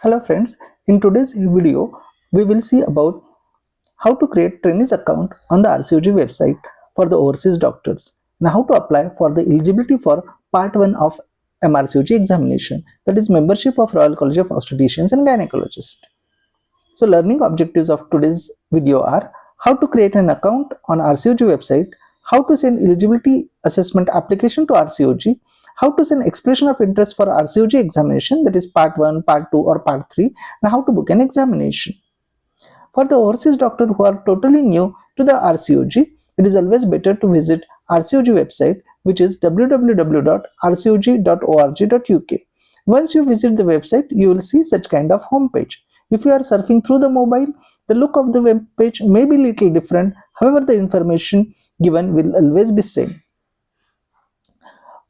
Hello friends, in today's video we will see about how to create trainees account on the RCOG website for the overseas doctors and how to apply for the eligibility for part 1 of MRCOG examination, that is membership of Royal College of Obstetricians and Gynaecologists. So learning objectives of today's video are how to create an account on RCOG website, how to send eligibility assessment application to RCOG, how to send expression of interest for RCOG examination, that is part 1, part 2 or part 3, and how to book an examination. For the overseas doctor who are totally new to the RCOG, it is always better to visit RCOG website, which is www.rcog.org.uk. Once you visit the website, you will see such kind of home page. If you are surfing through the mobile, the look of the web page may be little different. However, the information given will always be same.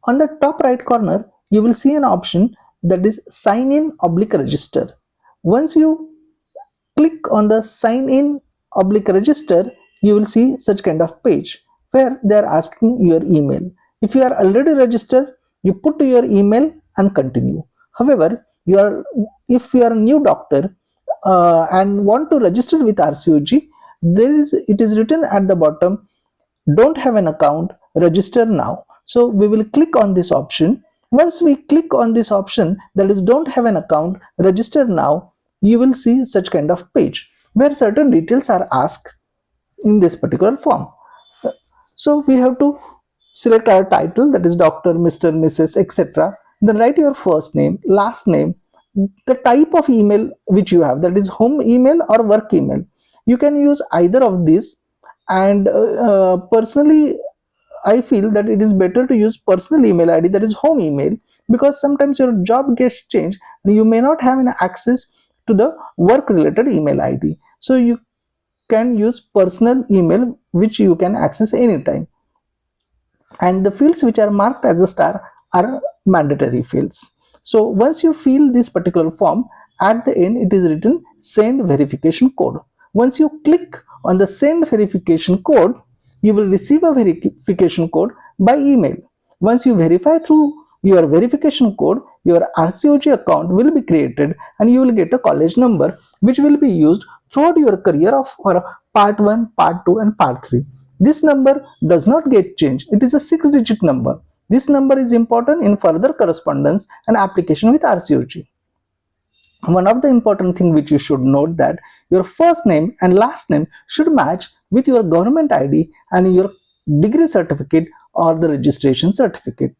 On the top right corner, you will see an option that is sign in / register. Once you click on the sign in / register, you will see such kind of page where they are asking your email. If you are already registered, you put your email and continue. However, if you are a new doctor and want to register with RCOG, it is written at the bottom, don't have an account, register now. So we will click on this option. Once we click on this option, that is don't have an account, register now, you will see such kind of page where certain details are asked in this particular form. So we have to select our title, that is Dr., Mr., Mrs., etc. Then write your first name, last name, the type of email which you have, that is home email or work email. You can use either of these, and personally I feel that it is better to use personal email ID, that is home email, because sometimes your job gets changed and you may not have an access to the work related email ID. So you can use personal email which you can access anytime. And the fields which are marked as a star are mandatory fields. So once you fill this particular form, at the end it is written send verification code. Once you click on the send verification code, you will receive a verification code by email. Once you verify through your verification code, your RCOG account will be created and you will get a college number which will be used throughout your career of part 1, part 2 and part 3. This number does not get changed. It is a 6-digit number. This number is important in further correspondence and application with RCOG. One of the important thing which you should note, that your first name and last name should match with your government ID and your degree certificate or the registration certificate.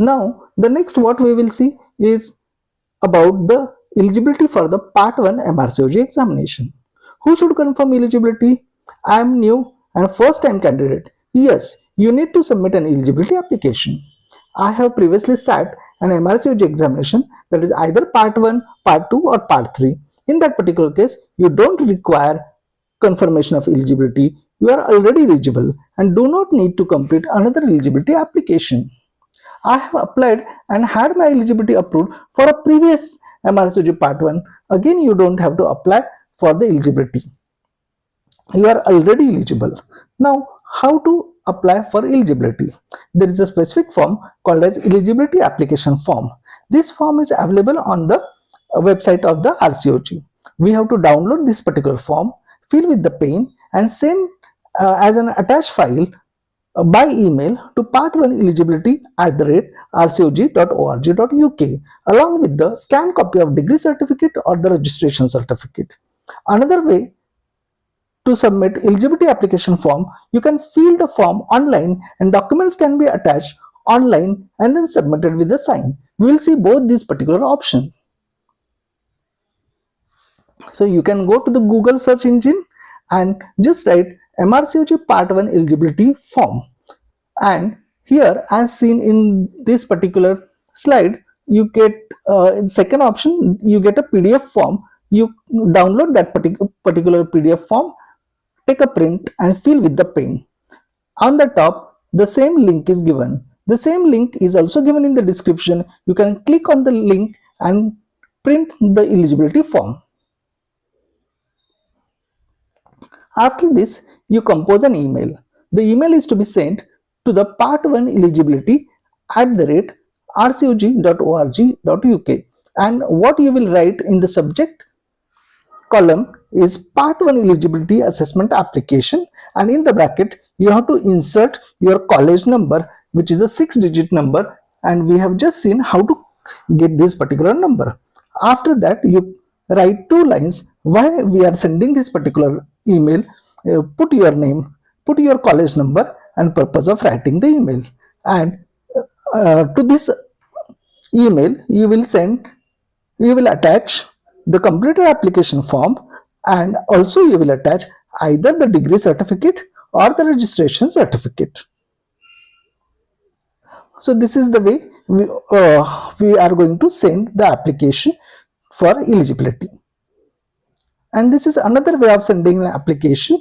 Now the next what we will see is about the eligibility for the part 1 MRCOG examination. Who should confirm eligibility? I am new and first time candidate. Yes, you need to submit an eligibility application. I have previously sat an MRCOG examination, that is either part 1, part 2 or part 3. In that particular case, you don't require confirmation of eligibility. You are already eligible and do not need to complete another eligibility application. I have applied and had my eligibility approved for a previous MRCOG part 1. Again, you don't have to apply for the eligibility. You are already eligible. Now, how to apply for eligibility? There is a specific form called as eligibility application form. This form is available on the website of the RCOG. We have to download this particular form, fill with the PIN and send as an attached file by email to part1 eligibility@rcog.org.uk along with the scanned copy of degree certificate or the registration certificate. Another way to submit eligibility application form, you can fill the form online and documents can be attached online and then submitted with the sign. We will see both these particular options. So you can go to the Google search engine and just write MRCOG part 1 eligibility form, and here as seen in this particular slide, you get in second option, you get a PDF form. You download that particular PDF form, take a print and fill with the PIN. On the top, the same link is given. The same link is also given in the description. You can click on the link and print the eligibility form. After this, you compose an email. The email is to be sent to the part 1 eligibility @rcog.org.uk and what you will write in the subject column is part 1 eligibility assessment application, and in the bracket you have to insert your college number, which is a 6-digit number, and we have just seen how to get this particular number. After that, you write 2 lines why we are sending this particular email. Put your name, put your college number, and purpose of writing the email. And to this email you will attach the completed application form, and also you will attach either the degree certificate or the registration certificate. So this is the way we are going to send the application for eligibility. And this is another way of sending an application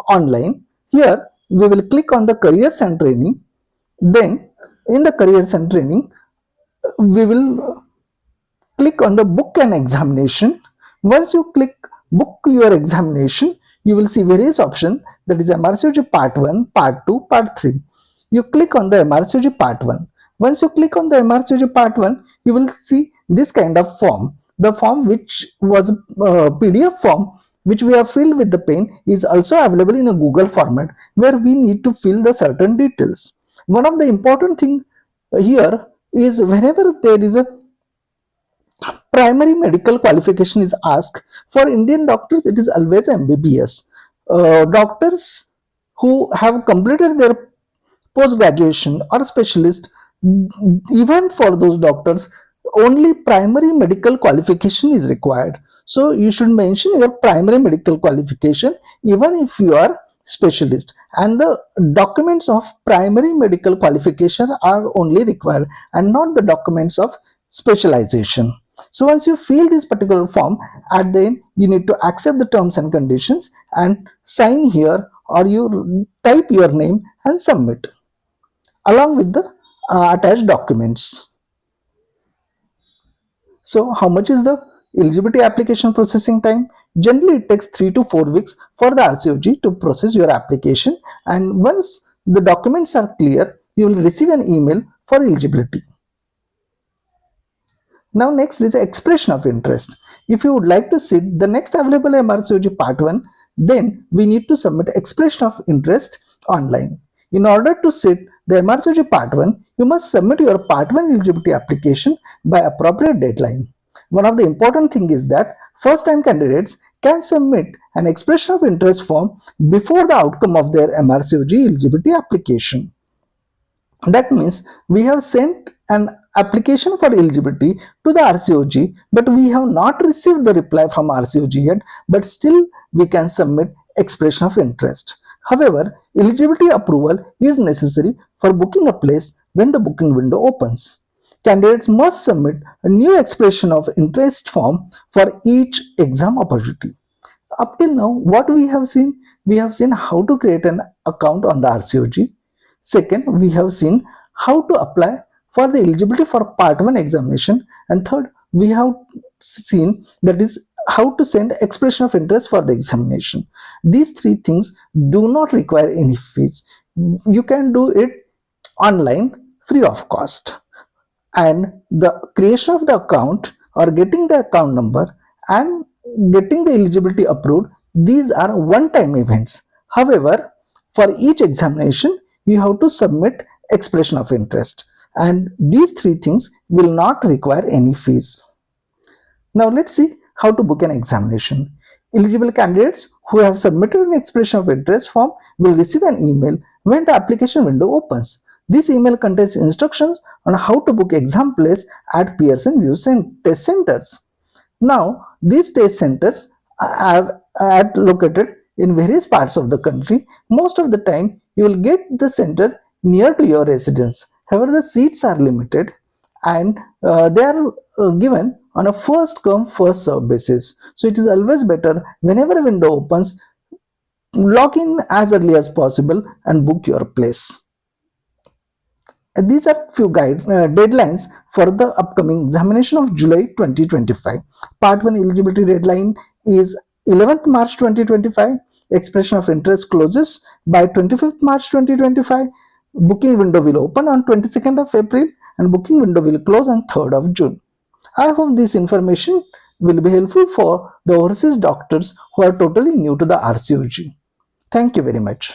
online. Here we will click on the careers and training. Then in the careers and training, we will click on the book an examination. Once you click book your examination, you will see various options, that is MRCOG part 1, part 2, part 3. You click on the MRCOG part 1. Once you click on the MRCOG part 1, you will see this kind of form. The form, which was a PDF form which we have filled with the pen, is also available in a Google format where we need to fill the certain details. One of the important thing here is, whenever there is a primary medical qualification is asked, for Indian doctors it is always MBBS. Doctors who have completed their post graduation or specialist, even for those doctors only primary medical qualification is required. So you should mention your primary medical qualification even if you are specialist, and the documents of primary medical qualification are only required and not the documents of specialization. So once you fill this particular form, at the end you need to accept the terms and conditions and sign here, or you type your name and submit along with the attached documents. So how much is the eligibility application processing time? Generally it takes 3 to 4 weeks for the RCOG to process your application, and once the documents are clear, you will receive an email for eligibility. Now next is the expression of interest. If you would like to sit the next available MRCOG part 1, then we need to submit expression of interest online. In order to sit the MRCOG part 1, you must submit your part 1 eligibility application by appropriate deadline. One of the important thing is that first time candidates can submit an expression of interest form before the outcome of their MRCOG eligibility application. That means we have sent an application for eligibility to the RCOG, but we have not received the reply from RCOG yet, but still we can submit expression of interest. However, eligibility approval is necessary for booking a place when the booking window opens. Candidates must submit a new expression of interest form for each exam opportunity. Up till now, what we have seen how to create an account on the RCOG. Second, we have seen how to apply for the eligibility for part 1 examination, and third, we have seen, that is, how to send expression of interest for the examination. These 3 things do not require any fees. You can do it online free of cost, and the creation of the account or getting the account number and getting the eligibility approved, these are one-time events. However, for each examination you have to submit expression of interest, and these 3 things will not require any fees. Now let's see how to book an examination. Eligible candidates who have submitted an expression of interest form will receive an email when the application window opens. This email contains instructions on how to book exam place at Pearson VUE test centers. Now these test centers are located in various parts of the country. Most of the time you will get the center near to your residence. However, the seats are limited, and they are given on a first come first serve basis. So it is always better, whenever a window opens, log in as early as possible and book your place. These are few deadlines for the upcoming examination of July 2025. Part 1 eligibility deadline is 11th March 2025. Expression of interest closes by 25th March 2025. Booking window will open on 22nd of April and booking window will close on 3rd of June. I hope this information will be helpful for the overseas doctors who are totally new to the RCOG. Thank you very much.